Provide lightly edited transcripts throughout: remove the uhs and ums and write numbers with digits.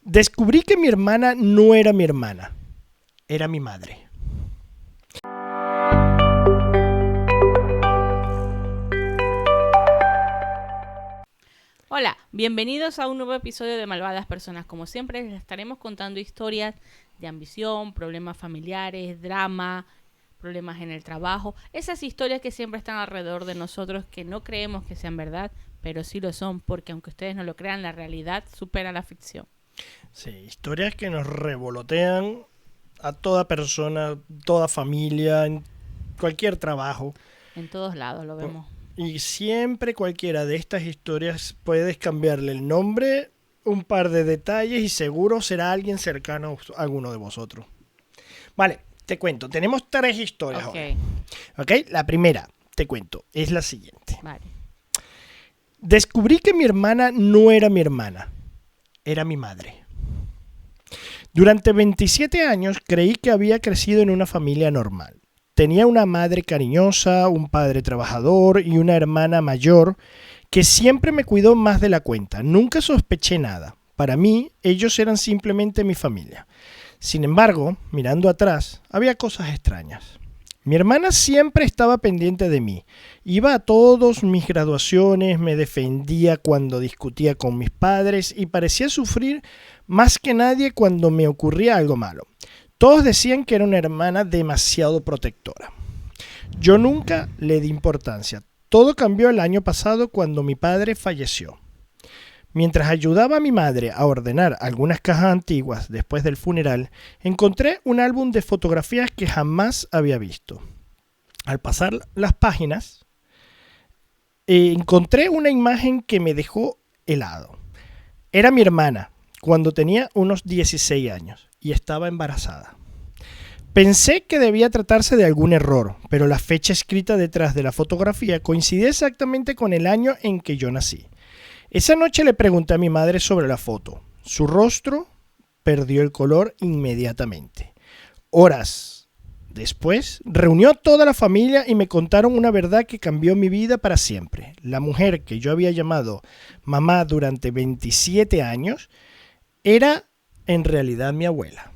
Descubrí que mi hermana no era mi hermana, era mi madre. Hola, bienvenidos a un nuevo episodio de Malvadas Personas. Como siempre, les estaremos contando historias de ambición, problemas familiares, drama, problemas en el trabajo. Esas historias que siempre están alrededor de nosotros, que no creemos que sean verdad, pero sí lo son, porque aunque ustedes no lo crean, la realidad supera la ficción. Sí, historias que nos revolotean a toda persona, toda familia, en cualquier trabajo. En todos lados lo vemos. Y siempre cualquiera de estas historias puedes cambiarle el nombre, un par de detalles y seguro será alguien cercano a alguno de vosotros. Vale, te cuento. Tenemos 3 historias hoy. ¿Ok? La primera, te cuento, es la siguiente. Vale. Descubrí que mi hermana no era mi hermana, era mi madre. Durante 27 años creí que había crecido en una familia normal. Tenía una madre cariñosa, un padre trabajador y una hermana mayor que siempre me cuidó más de la cuenta. Nunca sospeché nada. Para mí, ellos eran simplemente mi familia. Sin embargo, mirando atrás, había cosas extrañas. Mi hermana siempre estaba pendiente de mí. Iba a todas mis graduaciones, me defendía cuando discutía con mis padres y parecía sufrir más que nadie cuando me ocurría algo malo. Todos decían que era una hermana demasiado protectora. Yo nunca le di importancia. Todo cambió el año pasado cuando mi padre falleció. Mientras ayudaba a mi madre a ordenar algunas cajas antiguas después del funeral, encontré un álbum de fotografías que jamás había visto. Al pasar las páginas, encontré una imagen que me dejó helado. Era mi hermana, cuando tenía unos 16 años y estaba embarazada. Pensé que debía tratarse de algún error, pero la fecha escrita detrás de la fotografía coincidía exactamente con el año en que yo nací. Esa noche le pregunté a mi madre sobre la foto. Su rostro perdió el color inmediatamente. Horas después, reunió a toda la familia y me contaron una verdad que cambió mi vida para siempre. La mujer que yo había llamado mamá durante 27 años era en realidad mi abuela.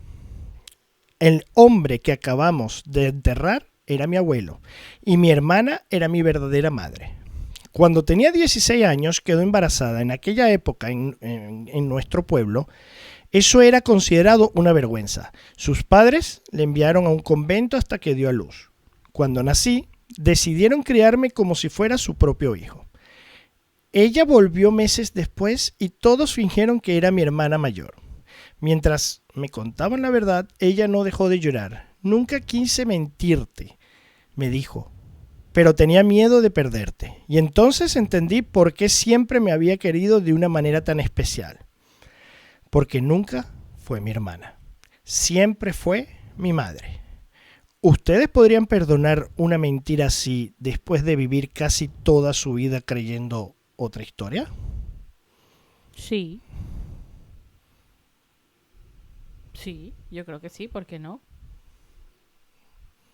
El hombre que acabamos de enterrar era mi abuelo y mi hermana era mi verdadera madre. Cuando tenía 16 años quedó embarazada. En aquella época en nuestro pueblo eso era considerado una vergüenza. Sus padres le enviaron a un convento hasta que dio a luz. Cuando nací decidieron criarme como si fuera su propio hijo. Ella volvió meses después y todos fingieron que era mi hermana mayor. Mientras me contaban la verdad, ella no dejó de llorar. Nunca quise mentirte, me dijo, pero tenía miedo de perderte. Y entonces entendí por qué siempre me había querido de una manera tan especial. Porque nunca fue mi hermana. Siempre fue mi madre. ¿Ustedes podrían perdonar una mentira así después de vivir casi toda su vida creyendo otra historia? Sí. Sí, yo creo que sí, ¿por qué no?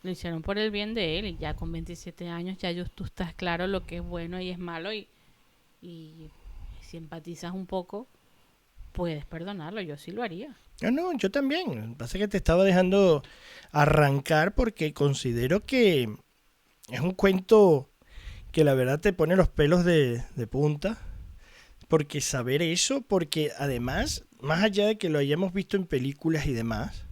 Lo hicieron por el bien de él y ya con 27 años ya tú estás claro lo que es bueno y es malo y si empatizas un poco, puedes perdonarlo. Yo sí lo haría. No, yo también. Lo que pasa es que te estaba dejando arrancar porque considero que es un cuento que la verdad te pone los pelos de punta. Porque saber eso, porque además, más allá de que lo hayamos visto en películas y demás,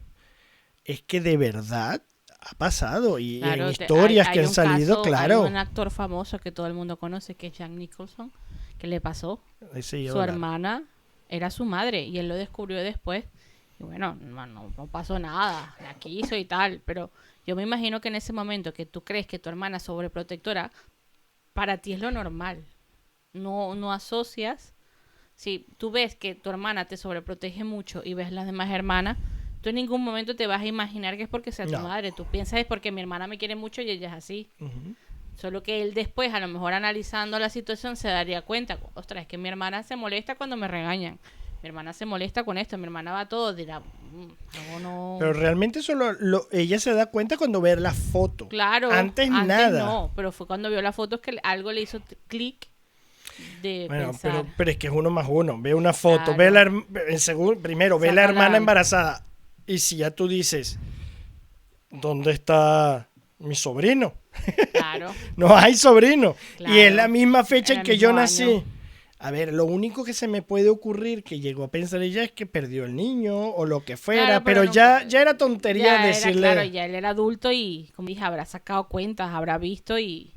es que de verdad ha pasado y Claro, en historias que han un salido, caso, claro. Hay un actor famoso que todo el mundo conoce, que es Jack Nicholson, que le pasó. Sí, Su hermana era su madre y él lo descubrió después. Y bueno, no pasó nada, la quiso y tal, pero yo me imagino que en ese momento que tú crees que tu hermana es sobreprotectora, para ti es lo normal. No asocias. Si tú ves que tu hermana te sobreprotege mucho y ves las demás hermanas, tú en ningún momento te vas a imaginar que es porque sea tu madre. Tú piensas es porque mi hermana me quiere mucho y ella es así. Uh-huh. Solo que él después, a lo mejor analizando la situación, se daría cuenta, ostras, es que mi hermana se molesta cuando me regañan. Mi hermana se molesta con esto, mi hermana va a todo, dirá, algo no... Pero realmente eso ella se da cuenta cuando ve la foto. Claro, antes nada. No, pero fue cuando vio las fotos que algo le hizo clic de Bueno, pensar. pero es que es uno más uno. Ve una foto, ve Claro. primero ve la Saca hermana la- embarazada. Y si ya tú dices, ¿dónde está mi sobrino? Claro, No hay sobrino. Y es la claro. misma fecha En en el que yo mismo año. nací. A ver, lo único que se me puede ocurrir que llegó a pensar ella es que perdió el niño o lo que fuera, Claro, pero pero nunca. ya era tontería Ya era, claro, decirle. ya él era adulto y, como dije, habrá sacado cuentas, habrá visto y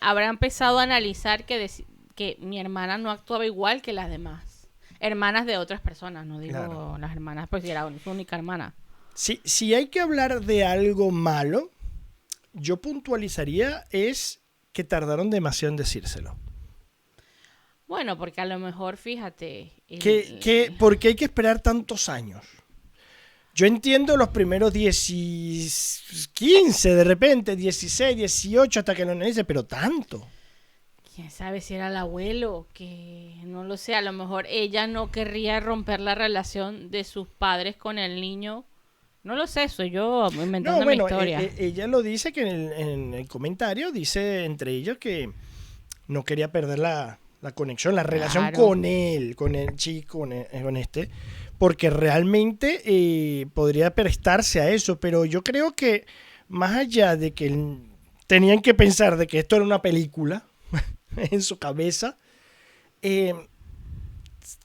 habrá empezado a analizar que mi hermana no actuaba igual que las demás. Hermanas de otras personas, no Claro. digo las hermanas, pues era su única hermana. Si hay que hablar de algo malo, yo puntualizaría es que tardaron demasiado en decírselo. Bueno, porque a lo mejor, fíjate, ¿Por qué hay que esperar tantos años? Yo entiendo los primeros 10, 15 de repente, 16, 18 hasta que lo dice, pero tanto. quién sabe si era el abuelo, que no lo sé, a lo mejor ella no querría romper la relación de sus padres con el niño. No lo sé, soy yo No, inventando mi bueno, historia. ella lo dice que en el comentario dice entre ellos que no quería perder la conexión, la relación Claro. con el chico, con este, porque realmente podría prestarse a eso, pero yo creo que más allá de que tenían que pensar de que esto era una película en su cabeza, eh,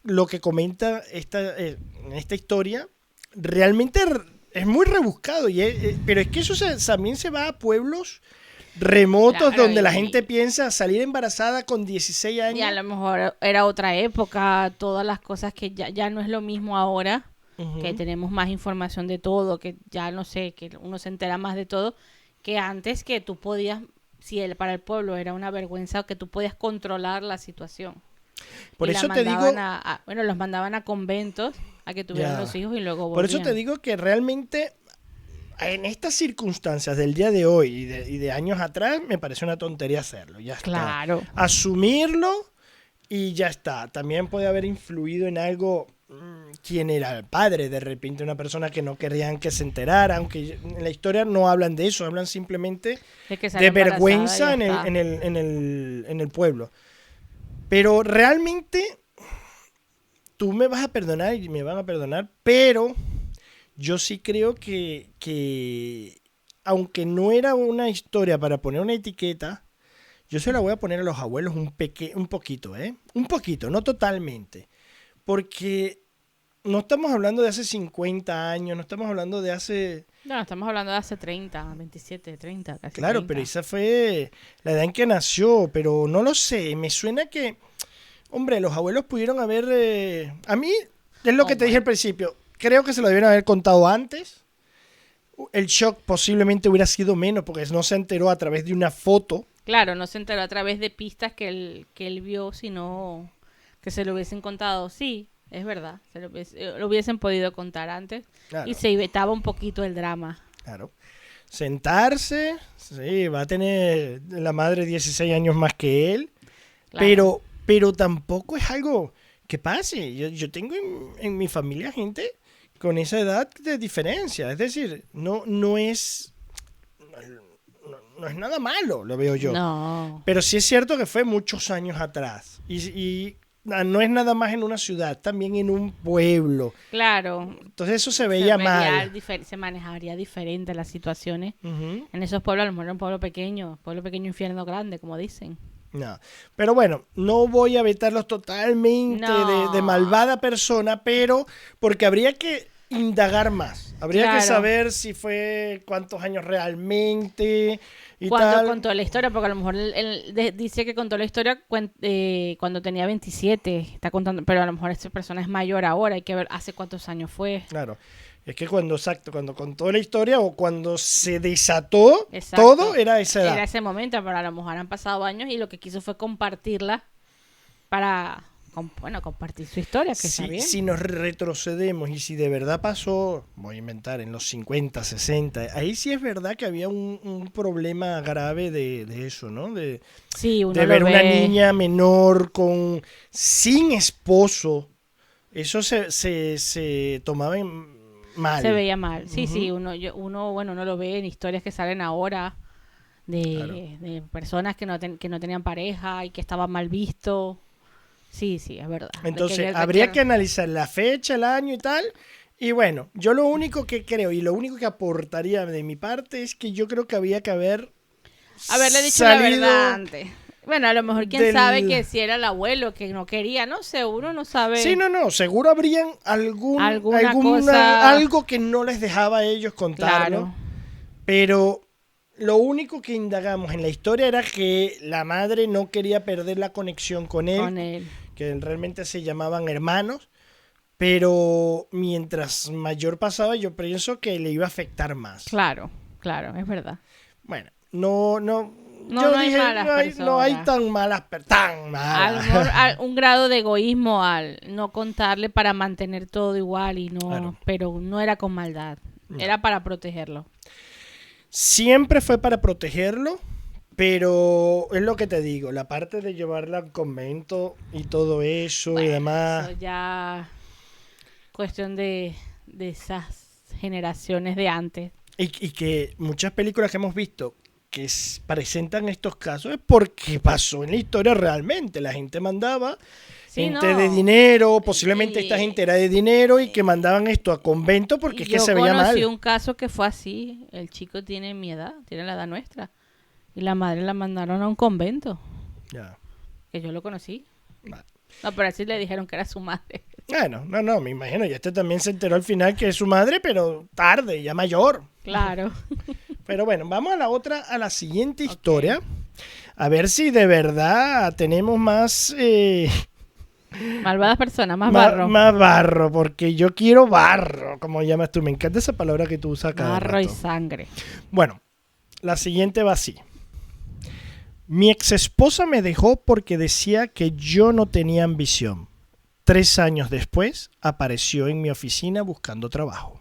lo que comenta en esta historia realmente es muy rebuscado, pero es que eso también se va a pueblos remotos Claro, donde la gente piensa salir embarazada con 16 y a años. lo mejor era otra época, todas las cosas que ya no es lo mismo ahora, que Ujú. tenemos más información de todo, que ya no sé, que uno se entera más de todo, que antes que tú podías, si para el pueblo era una vergüenza, que tú podías controlar la situación. Por Y la eso te mandaban digo, bueno, los mandaban a conventos a que tuvieran los ya, hijos y luego por eso te volvían. digo que realmente en estas circunstancias del día de hoy y de años atrás me parece una tontería hacerlo, ya está. Claro. Asumirlo y ya está. También puede haber influido en algo quién era el padre, de repente una persona que no querían que se enterara, aunque en la historia no hablan de eso, hablan simplemente De que sale de embarazada y ya vergüenza está. en el pueblo. Pero realmente tú me vas a perdonar y me van a perdonar, pero yo sí creo que aunque no era una historia para poner una etiqueta, yo se la voy a poner a los abuelos un poquito, ¿eh? Un poquito, no totalmente. Porque no estamos hablando de hace 50 años, no estamos hablando de hace... No, estamos hablando de hace 30, 27, 30, casi Claro, pero 30. esa fue la edad en que nació, pero no lo sé, me suena que, hombre, los abuelos pudieron haber... a mí, es lo que te dije Hombre. al principio, creo que se lo debieron haber contado antes. El shock posiblemente hubiera sido menos porque no se enteró a través de una foto. Claro, no se enteró a través de pistas que él vio, sino que se lo hubiesen contado. Sí, es verdad, lo hubiesen podido contar antes y Claro, se evitaba un poquito el drama. claro. Sentarse, sí, va a tener la madre 16 años más que él. Claro, Pero tampoco es algo que pase. Yo tengo en mi familia gente con esa edad de diferencia. Es decir, no es nada malo, lo veo yo. no, Pero sí es cierto que fue muchos años atrás. No es nada más en una ciudad, también en un pueblo. claro, Entonces eso se veía mal. se manejaría diferente las situaciones. Ujú. En esos pueblos, a lo mejor era un pueblo pequeño, infierno grande, como dicen. No. Pero bueno, no voy a vetarlos totalmente de No, malvada persona, pero porque habría que indagar más. Habría que claro. saber si fue cuántos años realmente y Cuando tal. contó la historia, porque a lo mejor él dice que contó la historia cuando tenía 27, está contando, pero a lo mejor esa persona es mayor ahora, hay que ver hace cuántos años fue. Claro. Es que cuando contó la historia o cuando se desató Exacto. todo era esa edad. Era ese momento, pero a lo mejor han pasado años y lo que quiso fue compartirla para, compartir su historia, que está bien. Si nos retrocedemos y si de verdad pasó, voy a inventar, en los 50, 60, ahí sí es verdad que había un problema grave de eso, ¿no? Sí, uno De lo ver una ve, niña menor sin esposo. Eso se tomaba mal. se veía mal. Sí, sí, Ujú. uno lo ve en historias que salen ahora Claro. de personas que no tenían pareja y que estaban mal visto. Sí, sí, es verdad. Entonces, habría que analizar la fecha, el año y tal. Y bueno, yo lo único que creo y lo único que aportaría de mi parte es que yo creo que había que haberle dicho la verdad antes. Bueno, a lo mejor quién sabe que si era el abuelo que no quería, no sé, uno no sabe. Sí, no, seguro habrían alguna cosa, algo que no les dejaba a ellos contarlo. Claro. Pero lo único que indagamos en la historia era que la madre no quería perder la conexión con él. Que realmente se llamaban hermanos. Pero mientras mayor pasaba, yo pienso que le iba a afectar más. Claro, es verdad. Bueno, no hay tan malas personas. Un grado de egoísmo al no contarle para mantener todo igual y no, claro. Pero no era con maldad, no. Era para protegerlo. Siempre fue para protegerlo, pero es lo que te digo, la parte de llevarla al convento y todo eso, bueno, y demás. Eso ya cuestión de esas generaciones de antes. Y que muchas películas que hemos visto que presentan estos casos es porque pasó en la historia realmente. La gente mandaba gente de dinero, posiblemente esta gente era de dinero y que mandaban esto a convento porque es que se veía mal. Yo conocí un caso que fue así. El chico tiene mi edad, tiene la edad nuestra. Y la madre la mandaron a un convento. Ya. Que yo lo conocí. Vale. No, pero así le dijeron que era su madre. Bueno, no, me imagino. Y también se enteró al final que es su madre, pero tarde, ya mayor. Claro. Pero bueno, vamos a la siguiente historia. A ver si de verdad tenemos más... malvadas personas, más barro. Más barro, porque yo quiero barro, como llamas tú. Me encanta esa palabra que tú usas cada barro rato. Y sangre. Bueno, la siguiente va así. Mi exesposa me dejó porque decía que yo no tenía ambición. 3 años después, apareció en mi oficina buscando trabajo.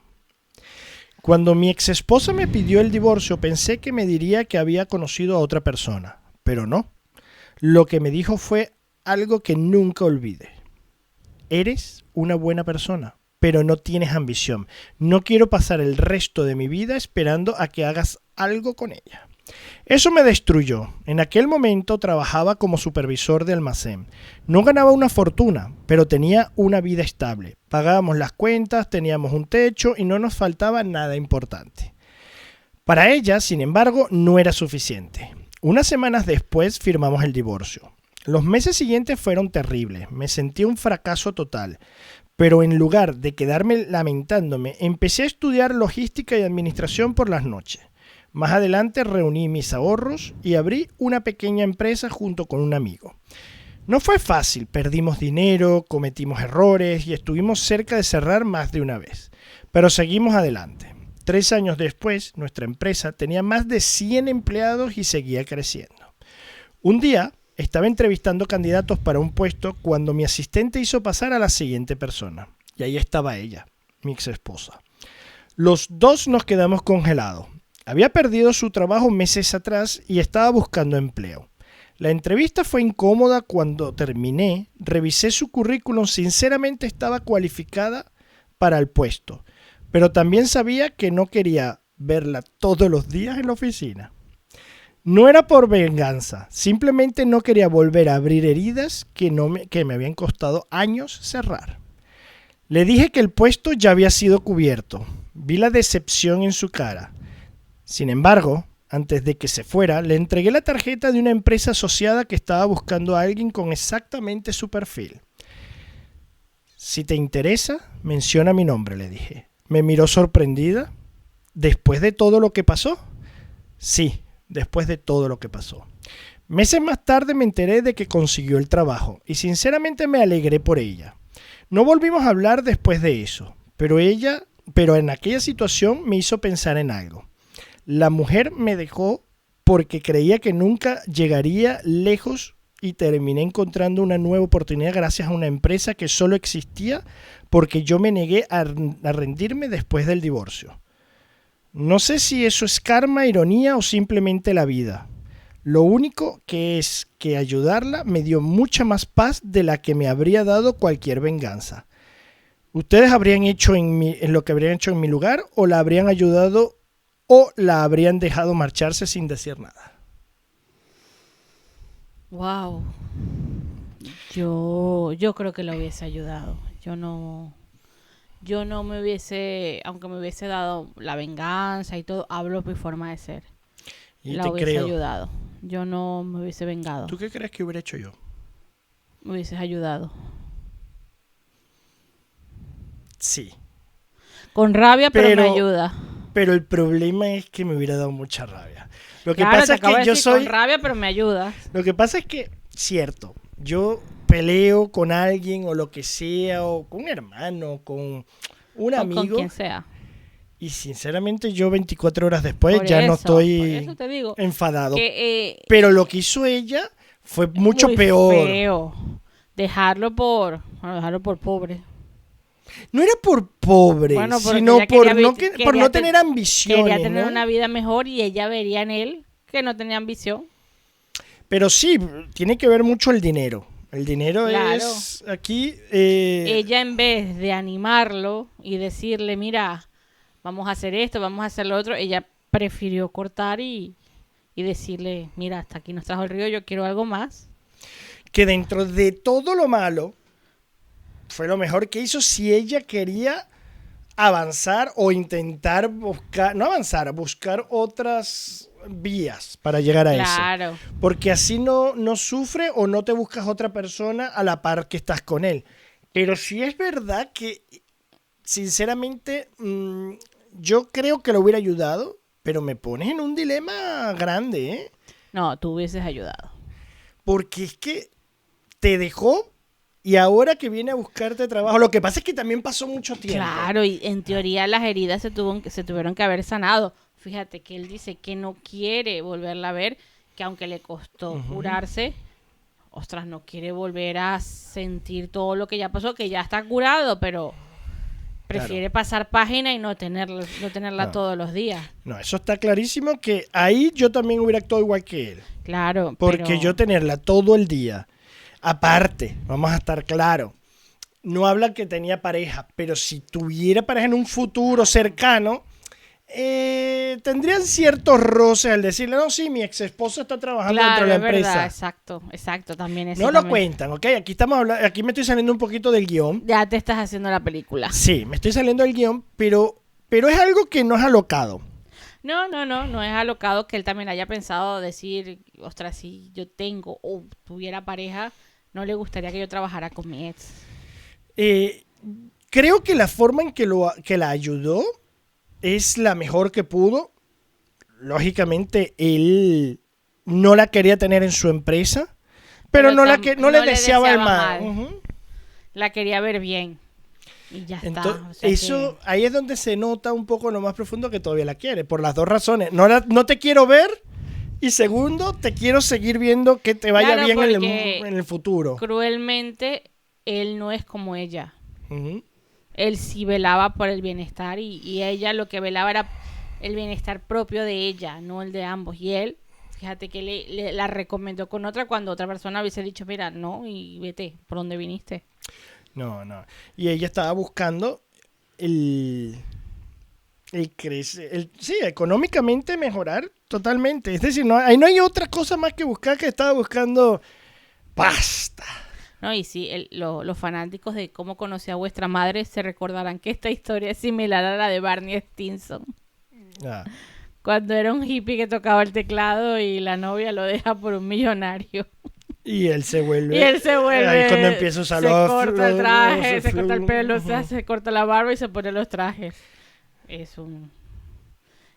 Cuando mi exesposa me pidió el divorcio, pensé que me diría que había conocido a otra persona, pero no. Lo que me dijo fue algo que nunca olvidé. Eres una buena persona, pero no tienes ambición. No quiero pasar el resto de mi vida esperando a que hagas algo con ella. Eso me destruyó. En aquel momento trabajaba como supervisor de almacén. No ganaba una fortuna, pero tenía una vida estable. Pagábamos las cuentas, teníamos un techo y no nos faltaba nada importante. Para ella, sin embargo, no era suficiente. Unas semanas después firmamos el divorcio. Los meses siguientes fueron terribles. Me sentí un fracaso total. Pero en lugar de quedarme lamentándome, empecé a estudiar logística y administración por las noches. Más adelante reuní mis ahorros y abrí una pequeña empresa junto con un amigo. No fue fácil, perdimos dinero, cometimos errores y estuvimos cerca de cerrar más de una vez. Pero seguimos adelante. 3 años después, nuestra empresa tenía más de 100 empleados y seguía creciendo. Un día estaba entrevistando candidatos para un puesto cuando mi asistente hizo pasar a la siguiente persona. Y ahí estaba ella, mi exesposa. Los dos nos quedamos congelados. Había perdido su trabajo meses atrás y estaba buscando empleo. La entrevista fue incómoda. Cuando terminé, revisé su currículum. Sinceramente estaba cualificada para el puesto, pero también sabía que no quería verla todos los días en la oficina. No era por venganza, simplemente no quería volver a abrir heridas que me habían costado años cerrar. Le dije que el puesto ya había sido cubierto. Vi la decepción en su cara. Sin embargo, antes de que se fuera, le entregué la tarjeta de una empresa asociada que estaba buscando a alguien con exactamente su perfil. Si te interesa, menciona mi nombre, le dije. Me miró sorprendida. ¿Después de todo lo que pasó? Sí, después de todo lo que pasó. Meses más tarde me enteré de que consiguió el trabajo y sinceramente me alegré por ella. No volvimos a hablar después de eso, pero en aquella situación me hizo pensar en algo. La mujer me dejó porque creía que nunca llegaría lejos y terminé encontrando una nueva oportunidad gracias a una empresa que solo existía porque yo me negué a rendirme después del divorcio. No sé si eso es karma, ironía o simplemente la vida. Lo único que es que ayudarla me dio mucha más paz de la que me habría dado cualquier venganza. ¿Ustedes habrían hecho en lo que habrían hecho en mi lugar o la habrían ayudado o la habrían dejado marcharse sin decir nada? Wow. Yo creo que lo hubiese ayudado. Yo no me hubiese, aunque me hubiese dado la venganza y todo, hablo por mi forma de ser. Y La te hubiese creo. ayudado. Yo no me hubiese vengado. ¿Tú qué crees que hubiera hecho yo? Me hubieses ayudado. Sí. Con rabia, pero me Pero- ayuda. Pero el problema es que me hubiera dado mucha rabia. Lo que Claro, pasa te es acabo que de yo decir, soy... con rabia, pero me ayudas. Lo que pasa es que, cierto, yo peleo con alguien o lo que sea, o con un hermano, con un Con amigo, quien sea. y sinceramente yo 24 horas después Por ya no eso estoy te digo enfadado. que Pero lo que hizo ella fue mucho muy peor. feo dejarlo por pobre. No era por pobre, Bueno, porque sino ella por quería no, vi- por quería no te- tener ambiciones, Quería tener ¿no? una vida mejor y ella vería en él que no tenía ambición. Pero sí, tiene que ver mucho el dinero. El dinero Claro. es aquí... Ella, en vez de animarlo y decirle, mira, vamos a hacer esto, vamos a hacer lo otro, ella prefirió cortar y decirle, mira, hasta aquí nos trajo el río, yo quiero algo más. que dentro de todo lo malo, fue lo mejor que hizo si ella quería avanzar o intentar buscar, no avanzar, buscar otras vías para llegar a eso. Claro. Porque así no sufre o no te buscas otra persona a la par que estás con él. Pero sí es verdad que, sinceramente, yo creo que lo hubiera ayudado, pero me pones en un dilema grande, ¿eh? No, tú hubieses ayudado. Porque es que te dejó y ahora que viene a buscarte trabajo, lo que pasa es que también pasó mucho tiempo. Claro, y en teoría las heridas se tuvieron que haber sanado. Fíjate que él dice que no quiere volverla a ver, que aunque le costó curarse, ostras, no quiere volver a sentir todo lo que ya pasó, que ya está curado, pero prefiere pasar página y no tenerla No. todos los días. No, eso está clarísimo que ahí yo también hubiera actuado igual que él. Claro, Porque pero yo tenerla todo el día, aparte, vamos a estar claros, no habla que tenía pareja, pero si tuviera pareja en un futuro cercano, tendrían ciertos roces al decirle, no, sí, mi ex esposo está trabajando dentro claro, de la es verdad, empresa. exacto, también eso No lo también. cuentan, ¿ok? Aquí estamos hablando, aquí me estoy saliendo un poquito del guión. Ya te estás haciendo la película. Sí, me estoy saliendo del guión, pero es algo que no es alocado. No es alocado que él también haya pensado decir, ostras, si yo tengo o tuviera pareja, no le gustaría que yo trabajara con mi ex. Creo que la forma en que la ayudó es la mejor que pudo. Lógicamente, él no la quería tener en su empresa, pero no le deseaba el mal. Ujú. La quería ver bien. Y ya está. Entonces, O sea eso, ahí es donde se nota un poco lo más profundo que todavía la quiere, por las dos razones. No te quiero ver, y segundo, te quiero seguir viendo que te vaya Claro, bien porque en el futuro. cruelmente, él no es como ella. Ujú. Él sí velaba por el bienestar y ella lo que velaba era el bienestar propio de ella, no el de ambos. Y él, fíjate que la recomendó con otra cuando otra persona hubiese dicho, mira, no, y vete, ¿por dónde viniste? No. Y ella estaba buscando el crecer, sí, económicamente mejorar totalmente. Es decir, ahí no hay otra cosa más que buscar, que estaba buscando pasta. No, y sí, los fanáticos de Cómo conocí a vuestra madre se recordarán que esta historia es similar a la de Barney Stinson. Ah, Cuando era un hippie que tocaba el teclado y la novia lo deja por un millonario. y él se vuelve. Y él se vuelve. Ahí cuando empieza a usar se los corta el traje, los se corta el pelo, ujú. se corta la barba y se pone los trajes. Es un.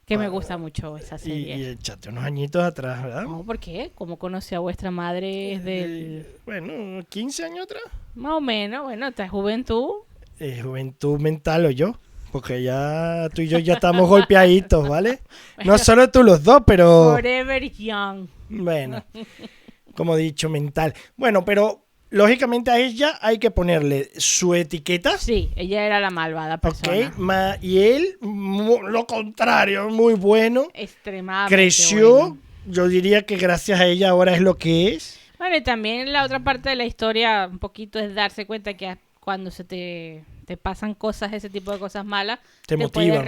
Que me gusta mucho esa Y serie. échate unos añitos atrás, ¿verdad? No, ¿por qué? Cómo conocí a vuestra madre es del. Bueno, 15 años atrás. Más o menos, bueno, esta juventud. Juventud mental o yo. Porque ya tú y yo ya estamos golpeaditos, ¿vale? No solo tú los dos, pero Forever Young. bueno, como he dicho, mental. Bueno, pero lógicamente a ella hay que ponerle su etiqueta. Sí, ella era la malvada persona. Ok, y él, lo contrario, muy bueno. Extremadamente Creció, bueno. yo diría que gracias a ella ahora es lo que es. Bueno, y también la otra parte de la historia un poquito es darse cuenta que cuando se te pasan cosas, ese tipo de cosas malas, Te puedes motivan.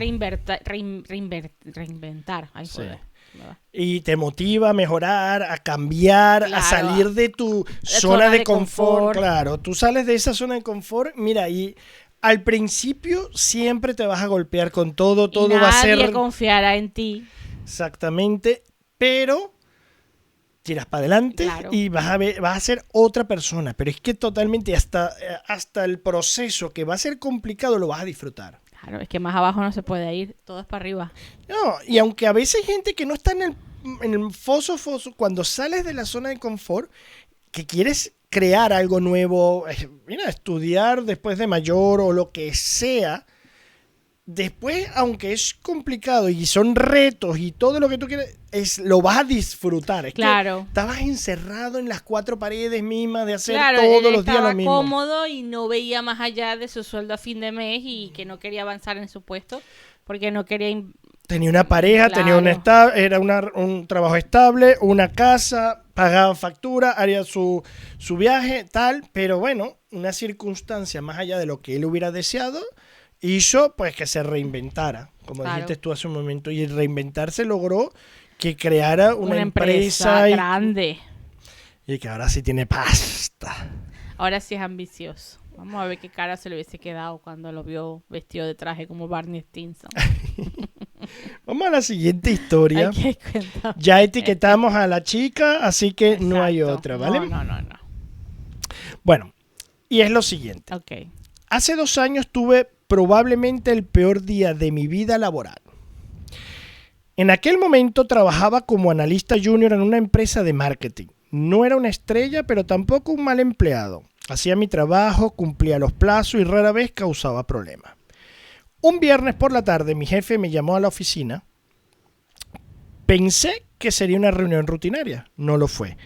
reinventar. Ay, Sí. joder. ¿verdad? Y te motiva a mejorar, a cambiar, Claro, a salir de tu zona de confort. confort. Claro, tú sales de esa zona de confort, mira, y al principio siempre te vas a golpear con todo, Y todo va a ser nadie confiará en ti. exactamente, pero tiras para adelante Claro. y vas a ser otra persona. Pero es que totalmente hasta el proceso que va a ser complicado lo vas a disfrutar. Claro, es que más abajo no se puede ir, todo es para arriba. No, y aunque a veces hay gente que no está en el foso, cuando sales de la zona de confort, que quieres crear algo nuevo, mira, estudiar después de mayor o lo que sea, después, aunque es complicado y son retos y todo lo que tú quieres, lo vas a disfrutar. Es Claro. que estabas encerrado en las cuatro paredes mismas de hacer Claro, todos él los días estaba lo mismo. cómodo y no veía más allá de su sueldo a fin de mes y que no quería avanzar en su puesto porque no quería... Tenía una pareja, Claro. era un trabajo estable, una casa, pagaban factura, haría su viaje, tal, pero bueno, una circunstancia más allá de lo que él hubiera deseado, hizo pues que se reinventara, como Claro. dijiste tú hace un momento, y el reinventarse logró que creara una empresa empresa grande. y que ahora sí tiene pasta. Ahora sí es ambicioso. Vamos a ver qué cara se le hubiese quedado cuando lo vio vestido de traje como Barney Stinson. Vamos a la siguiente historia. Ay, qué cuenta. Ya etiquetamos a la chica, así que no hay Exacto. otra, ¿vale? No. Bueno, y es lo siguiente. Ok. Hace 2 años tuve probablemente el peor día de mi vida laboral. En aquel momento trabajaba como analista junior en una empresa de marketing. No era una estrella, pero tampoco un mal empleado. Hacía mi trabajo, cumplía los plazos y rara vez causaba problemas. Un viernes por la tarde mi jefe me llamó a la oficina. Pensé que sería una reunión rutinaria. No lo fue.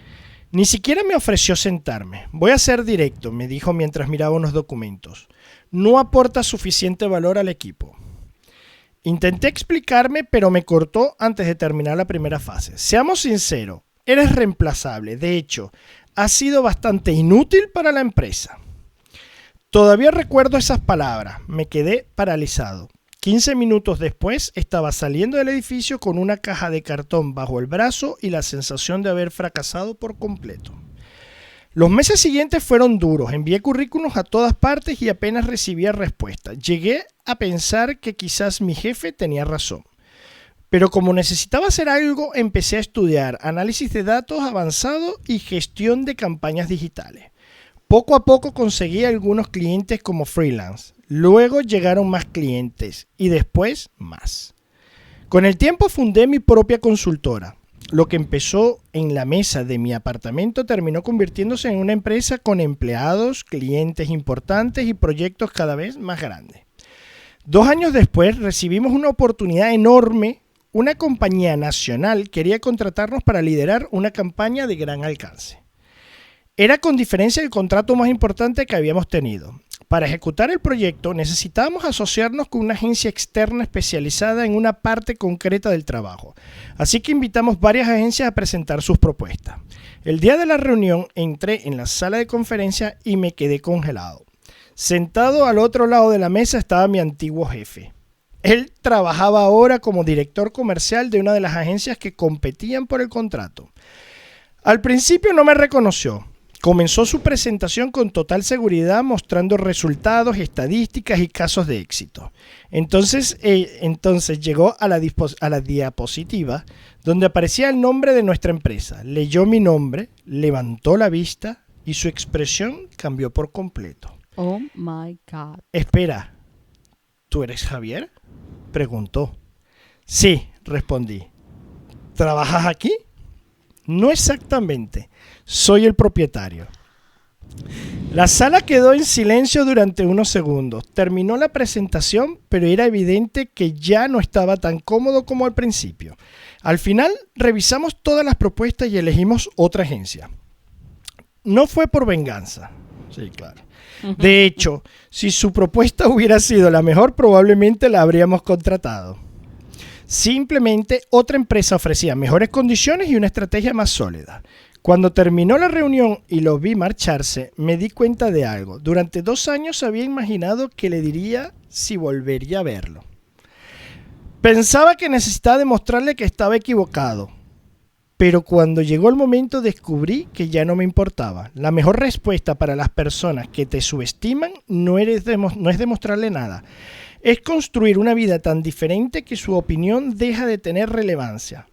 Ni siquiera me ofreció sentarme. Voy a ser directo, me dijo mientras miraba unos documentos. No aporta suficiente valor al equipo. Intenté explicarme, pero me cortó antes de terminar la primera fase. Seamos sinceros, eres reemplazable. De hecho, has sido bastante inútil para la empresa. Todavía recuerdo esas palabras. Me quedé paralizado. 15 minutos después estaba saliendo del edificio con una caja de cartón bajo el brazo y la sensación de haber fracasado por completo. Los meses siguientes fueron duros. Envié currículos a todas partes y apenas recibía respuesta. Llegué a pensar que quizás mi jefe tenía razón. Pero como necesitaba hacer algo, empecé a estudiar análisis de datos avanzado y gestión de campañas digitales. Poco a poco conseguí algunos clientes como freelance. Luego llegaron más clientes y después más. Con el tiempo fundé mi propia consultora. Lo que empezó en la mesa de mi apartamento terminó convirtiéndose en una empresa con empleados, clientes importantes y proyectos cada vez más grandes. 2 años después recibimos una oportunidad enorme. Una compañía nacional quería contratarnos para liderar una campaña de gran alcance. Era con diferencia el contrato más importante que habíamos tenido. Para ejecutar el proyecto necesitábamos asociarnos con una agencia externa especializada en una parte concreta del trabajo. Así que invitamos varias agencias a presentar sus propuestas. El día de la reunión entré en la sala de conferencia y me quedé congelado. Sentado al otro lado de la mesa estaba mi antiguo jefe. Él trabajaba ahora como director comercial de una de las agencias que competían por el contrato. Al principio no me reconoció. Comenzó su presentación con total seguridad mostrando resultados, estadísticas y casos de éxito. Entonces llegó a la diapositiva donde aparecía el nombre de nuestra empresa. Leyó mi nombre, levantó la vista y su expresión cambió por completo. Oh my God. Espera, ¿tú eres Javier?, preguntó. Sí, respondí. ¿Trabajas aquí? No exactamente. Soy el propietario. La sala quedó en silencio durante unos segundos. Terminó la presentación, pero era evidente que ya no estaba tan cómodo como al principio. Al final, revisamos todas las propuestas y elegimos otra agencia. No fue por venganza. Sí, claro. De hecho, si su propuesta hubiera sido la mejor, probablemente la habríamos contratado. Simplemente otra empresa ofrecía mejores condiciones y una estrategia más sólida. Cuando terminó la reunión y lo vi marcharse, me di cuenta de algo. Durante 2 años había imaginado que le diría si volvería a verlo. Pensaba que necesitaba demostrarle que estaba equivocado, pero cuando llegó el momento descubrí que ya no me importaba. La mejor respuesta para las personas que te subestiman no es demostrarle nada. Es construir una vida tan diferente que su opinión deja de tener relevancia.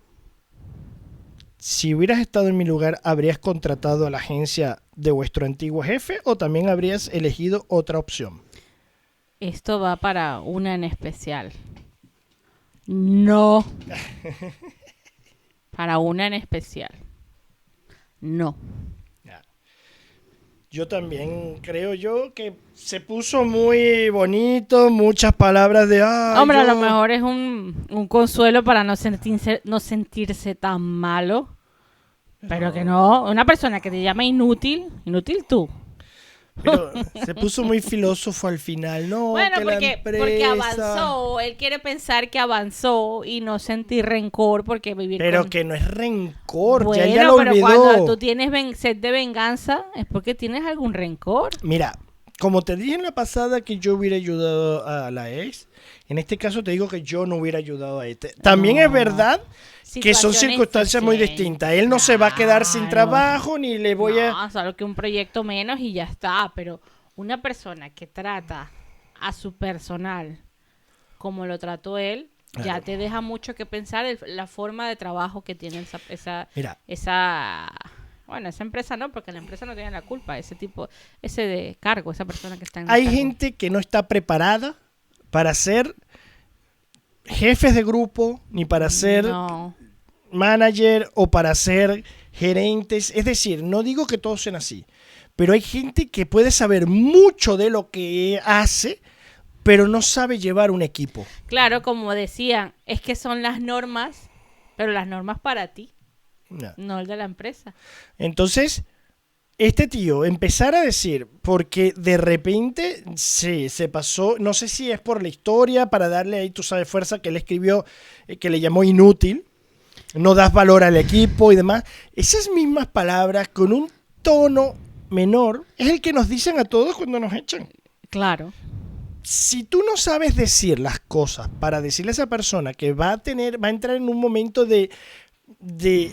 Si hubieras estado en mi lugar, ¿habrías contratado a la agencia de vuestro antiguo jefe o también habrías elegido otra opción? Esto va para una en especial. No. Para una en especial. No. Yo también creo yo que se puso muy bonito, muchas palabras de... Hombre, a lo mejor es un consuelo para no sentirse tan malo. Pero que no, una persona que te llama inútil tú. Pero se puso muy filósofo al final, ¿no? Bueno, que porque avanzó, él quiere pensar que avanzó y no sentir rencor porque vivir Pero que no es rencor, bueno, ya lo pero olvidó. cuando tú tienes sed de venganza es porque tienes algún rencor. Mira, como te dije en la pasada que yo hubiera ayudado a la ex, en este caso te digo que yo no hubiera ayudado a este. También es verdad que son circunstancias muy distintas. Él no se va a quedar sin trabajo ni le voy a... Solo que un proyecto menos y ya está. Pero una persona que trata a su personal como lo trató él, ya te deja mucho que pensar la forma de trabajo que tiene esa empresa no, porque la empresa no tiene la culpa, ese de cargo, esa persona que está en el Hay cargo. gente que no está preparada para ser jefes de grupo, ni para ser manager o para ser gerentes. Es decir, no digo que todos sean así, pero hay gente que puede saber mucho de lo que hace, pero no sabe llevar un equipo. Claro, como decían, es que son las normas, pero las normas para ti, no el de la empresa. Entonces, este tío empezar a decir, porque de repente se pasó, no sé si es por la historia, para darle ahí, tú sabes, fuerza, que él escribió, que le llamó inútil, no das valor al equipo y demás. Esas mismas palabras, con un tono menor, es el que nos dicen a todos cuando nos echan. Claro. Si tú no sabes decir las cosas para decirle a esa persona que va a entrar en un momento de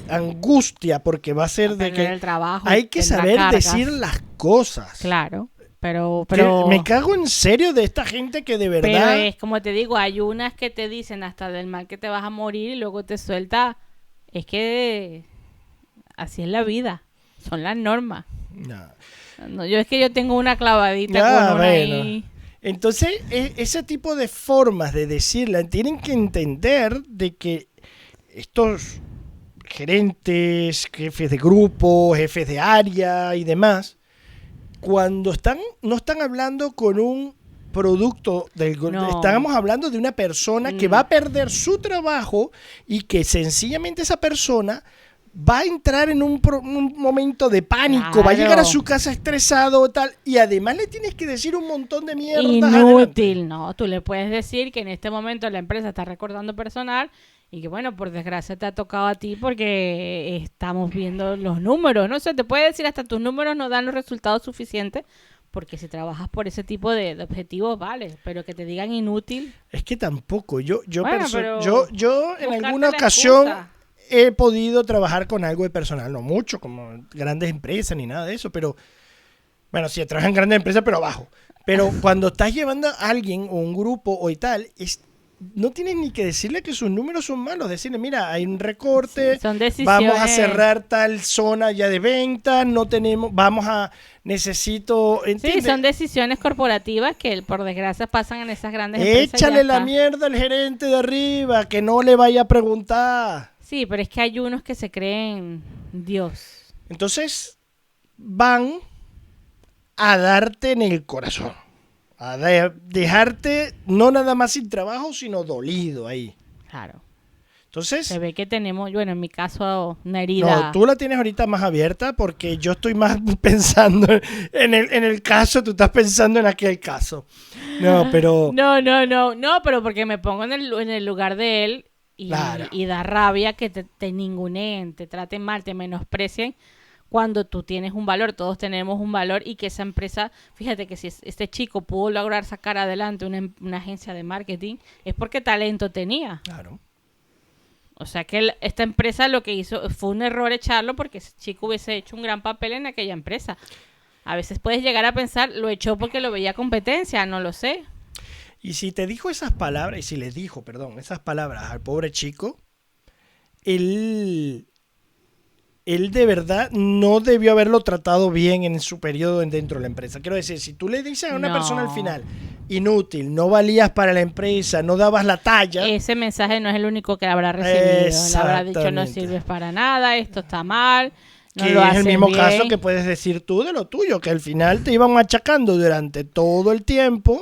angustia porque va a ser de que el trabajo, hay que saber decir las cosas. Claro, pero me cago en serio de esta gente que de verdad... Pero es como te digo, hay unas que te dicen hasta del mal que te vas a morir y luego te suelta. Es que así es la vida, son las normas. No, yo tengo una clavadita con una ahí. Entonces, ese tipo de formas de decirla tienen que entender de que estos gerentes, jefes de grupo, jefes de área y demás, cuando no están hablando con un producto estamos hablando de una persona que va a perder su trabajo y que sencillamente esa persona va a entrar en un momento de pánico, va a llegar a su casa estresado tal, y además le tienes que decir un montón de mierda. Inútil, no, tú le puedes decir que en este momento la empresa está recortando personal y que bueno, por desgracia te ha tocado a ti porque estamos viendo los números, no sé, te puede decir hasta tus números no dan los resultados suficientes, porque si trabajas por ese tipo de objetivos, vale, pero que te digan inútil. Es que tampoco, yo en alguna la ocasión excusa. he podido trabajar con algo de personal, no mucho, como grandes empresas ni nada de eso, pero bueno, sí, trabajas en grandes empresas, pero abajo. Pero cuando estás llevando a alguien o un grupo o y tal, no tienes ni que decirle que sus números son malos, decirle, mira, hay un recorte, son decisiones. Vamos a cerrar tal zona ya de venta, necesito... ¿entiendes? Sí, son decisiones corporativas que por desgracia pasan en esas grandes empresas. Échale la mierda al gerente de arriba, que no le vaya a preguntar. Sí, pero es que hay unos que se creen Dios. Entonces, van a darte en el corazón. A dejarte no nada más sin trabajo, sino dolido ahí. Claro. Entonces... Se ve que tenemos, bueno, en mi caso, una herida. No, tú la tienes ahorita más abierta porque yo estoy más pensando en el caso, tú estás pensando en aquel caso. No, pero... No, pero porque me pongo en el lugar de él y da rabia que te ninguneen, te traten mal, te menosprecien cuando tú tienes un valor, todos tenemos un valor y que esa empresa, fíjate que si este chico pudo lograr sacar adelante una agencia de marketing, es porque talento tenía. Claro. O sea que esta empresa lo que hizo fue un error echarlo porque ese chico hubiese hecho un gran papel en aquella empresa. A veces puedes llegar a pensar, lo echó porque lo veía competencia, no lo sé. Y si te dijo esas palabras, y si le dijo, perdón, esas palabras al pobre chico, él de verdad no debió haberlo tratado bien en su periodo dentro de la empresa. Quiero decir, si tú le dices a una persona al final, inútil, no valías para la empresa, no dabas la talla. Ese mensaje no es el único que habrá recibido. Le habrá dicho, no sirves para nada, esto está mal. No que lo es el mismo bien. caso que puedes decir tú de lo tuyo, que al final te iban machacando durante todo el tiempo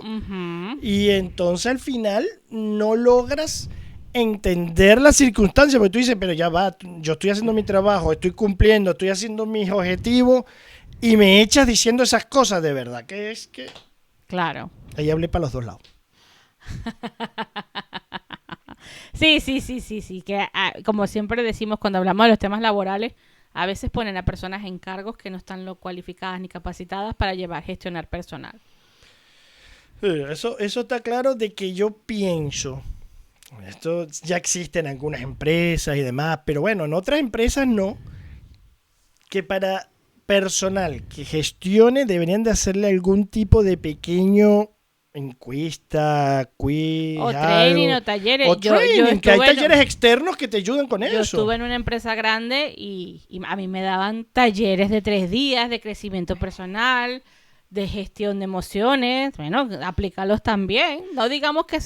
y entonces al final no logras entender las circunstancias, porque tú dices, pero ya va, yo estoy haciendo mi trabajo, estoy cumpliendo, estoy haciendo mis objetivos y me echas diciendo esas cosas de verdad, que es que... Claro. Ahí hablé para los dos lados. Sí, que como siempre decimos cuando hablamos de los temas laborales, a veces ponen a personas en cargos que no están lo cualificadas ni capacitadas para gestionar personal. Eso está claro de que yo pienso, esto ya existe en algunas empresas y demás, pero bueno, en otras empresas no, que para personal que gestione deberían de hacerle algún tipo de pequeño encuesta, quiz, o training o talleres. O training, que hay talleres externos que te ayudan con eso. Yo estuve en una empresa grande y a mí me daban talleres de 3 días de crecimiento personal, de gestión de emociones. Bueno, aplícalos también. No digamos que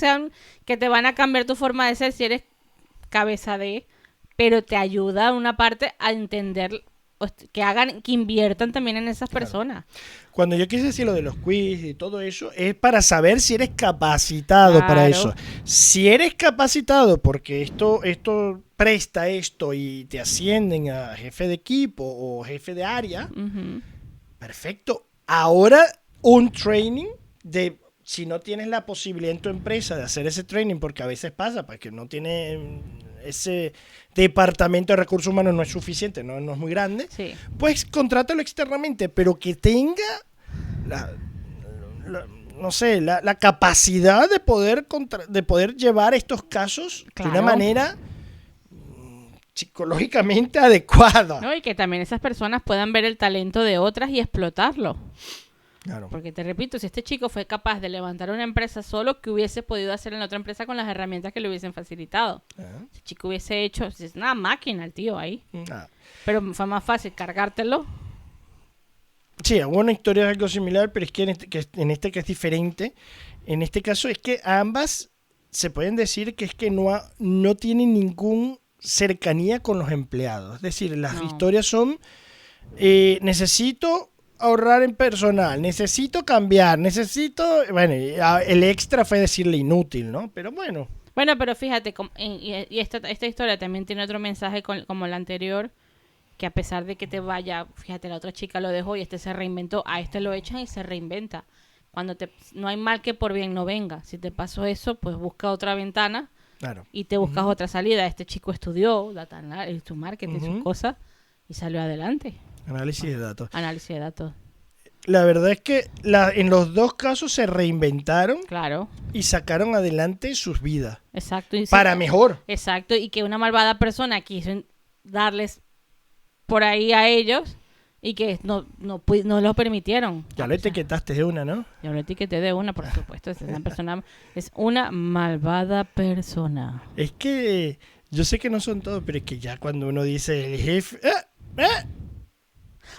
que te van a cambiar tu forma de ser si eres cabeza de, pero te ayuda una parte a entender, que inviertan también en esas personas. Cuando yo quise decir lo de los quiz y todo eso, es para saber si eres capacitado para eso. Si eres capacitado porque esto presta esto y te ascienden a jefe de equipo o jefe de área, perfecto. Ahora un training si no tienes la posibilidad en tu empresa de hacer ese training, porque a veces pasa, porque no tiene ese departamento de recursos humanos, no es suficiente, no es muy grande, sí, pues contrátalo externamente, pero que tenga la capacidad de poder llevar estos casos de una manera psicológicamente adecuada. No, y que también esas personas puedan ver el talento de otras y explotarlo. Claro. Porque te repito, si este chico fue capaz de levantar una empresa solo, ¿qué hubiese podido hacer en la otra empresa con las herramientas que le hubiesen facilitado? Ese chico hubiese hecho, es una máquina el tío ahí. Pero fue más fácil cargártelo. Sí, hubo una historia algo similar, pero es que en este que es diferente. En este caso es que ambas se pueden decir que es que no tienen ningún cercanía con los empleados. Es decir, las historias son necesito ahorrar en personal, necesito cambiar, bueno, el extra fue decirle inútil, ¿no? Pero bueno. Bueno, pero fíjate, y esta historia también tiene otro mensaje como la anterior, que a pesar de que te vaya, fíjate, la otra chica lo dejó y este se reinventó, a este lo echan y se reinventa. No hay mal que por bien no venga. Si te pasó eso, pues busca otra ventana. Claro. Y te buscas otra salida. Este chico estudió data analysis, su marketing, sus cosas, y salió adelante. Análisis de datos. Análisis de datos. La verdad es que en los dos casos se reinventaron. Claro. Y sacaron adelante sus vidas. Exacto. Para mejor. Exacto. Y que una malvada persona quiso darles por ahí a ellos y que no lo permitieron. Ya lo etiquetaste de una, ¿no? Yo lo etiqueté de una, por supuesto. Es una malvada persona. Es que yo sé que no son todos, pero es que ya cuando uno dice el jefe...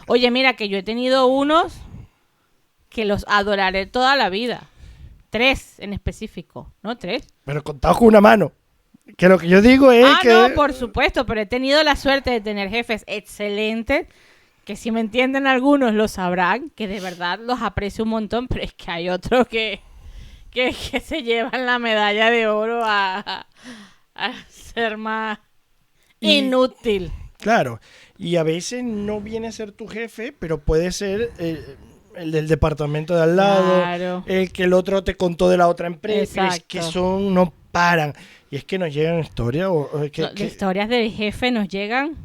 Oye, mira, que yo he tenido unos que los adoraré toda la vida. 3 en específico, ¿no? 3. Pero contados con una mano. Que lo que yo digo es que... no, por supuesto, pero he tenido la suerte de tener jefes excelentes, que si me entienden algunos lo sabrán, que de verdad los aprecio un montón, pero es que hay otros que se llevan la medalla de oro a ser más inútil. Claro, y a veces no viene a ser tu jefe, pero puede ser el del departamento de al lado, claro, el que el otro te contó de la otra empresa, es que no paran. Y es que nos llegan historias. Historias del jefe nos llegan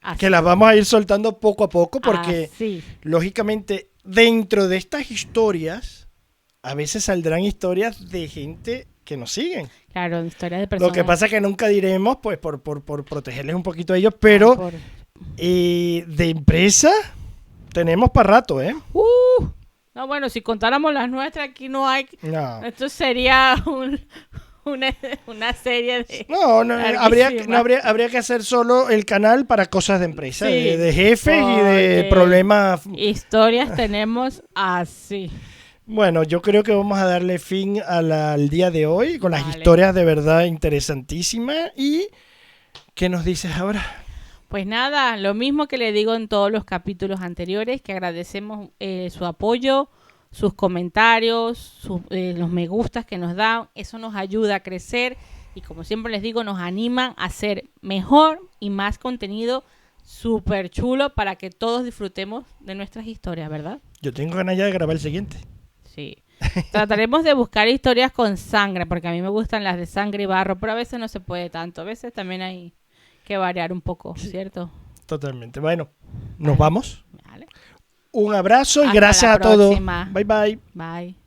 Así. que las vamos a ir soltando poco a poco porque, Así. lógicamente, dentro de estas historias, a veces saldrán historias de gente que nos siguen. Claro, historias de personas. Lo que pasa es que nunca diremos, pues, por protegerles un poquito a ellos, pero Por- de empresa tenemos para rato, ¿eh? No, bueno, si contáramos las nuestras, aquí no hay... No. Esto sería una serie de... No, larguísima. habría que hacer solo el canal para cosas de empresa, Sí, de jefes y de porque problemas. Historias tenemos así. Bueno, yo creo que vamos a darle fin al día de hoy con las Vale. historias de verdad interesantísimas. ¿Y qué nos dices ahora? Pues nada, lo mismo que le digo en todos los capítulos anteriores, que agradecemos su apoyo, sus comentarios, los me gustas que nos dan, eso nos ayuda a crecer y como siempre les digo, nos animan a hacer mejor y más contenido súper chulo para que todos disfrutemos de nuestras historias, ¿verdad? Yo tengo ganas ya de grabar el siguiente. Sí. Trataremos de buscar historias con sangre, porque a mí me gustan las de sangre y barro, pero a veces no se puede tanto, a veces también hay que variar un poco, ¿cierto? Totalmente. Bueno, nos Vale. vamos. Vale. Un abrazo y Hasta gracias la a todos. próxima. Bye bye. Bye.